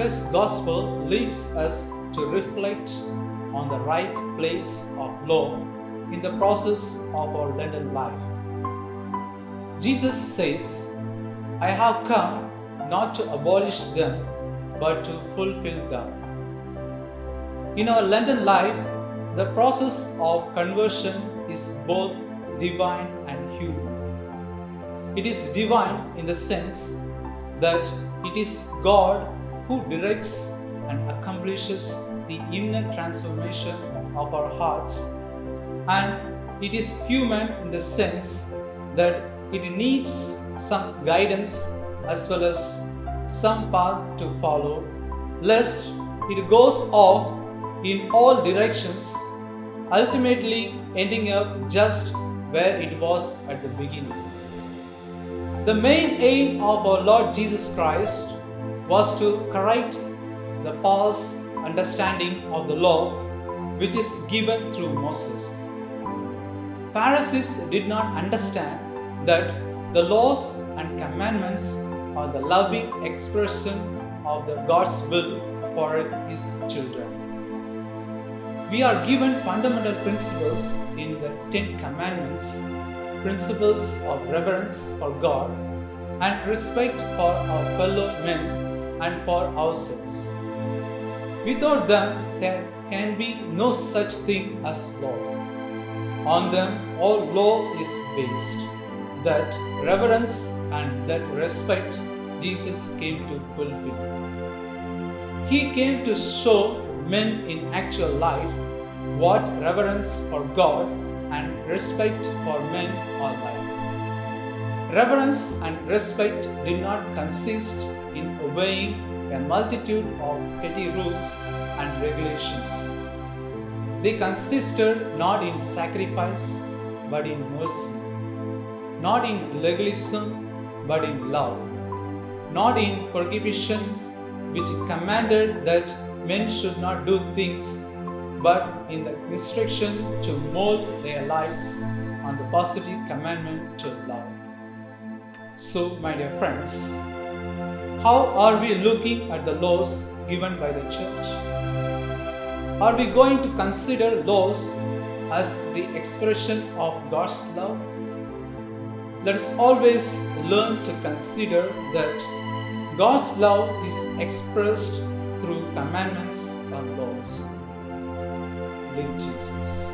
today's gospel leads us to reflect on the right place of law in the process of our Lenten life. Jesus says, "I have come not to abolish them, but to fulfill them." In our Lenten life, the process of conversion is both divine and human. It is divine in the sense that it is God who directs and accomplishes the inner transformation of our hearts, and it is human in the sense that it needs some guidance as well as some path to follow, lest it goes off in all directions, ultimately ending up just where it was at the beginning. The main aim of our Lord Jesus Christ was to correct the false understanding of the law which is given through Moses. Pharisees did not understand that the laws and commandments are the loving expression of the God's will for His children. We are given fundamental principles in the 10 Commandments, principles of reverence for God and respect for our fellow men and for ourselves. Without them, there can be no such thing as law. On them, all law is based. That reverence and that respect Jesus came to fulfill. He came to show men in actual life what reverence for God and respect for men are like. Reverence and respect did not consist in obeying a multitude of petty rules and regulations. They consisted not in sacrifice but in mercy, not in legalism but in love, not in prohibitions which commanded that men should not do things, but in the instruction to mold their lives on the positive commandment to love. So, my dear friends, how are we looking at the laws given by the church? Are we going to consider laws as the expression of God's love? Let us always learn to consider that God's love is expressed through commandments and laws. Live Jesus.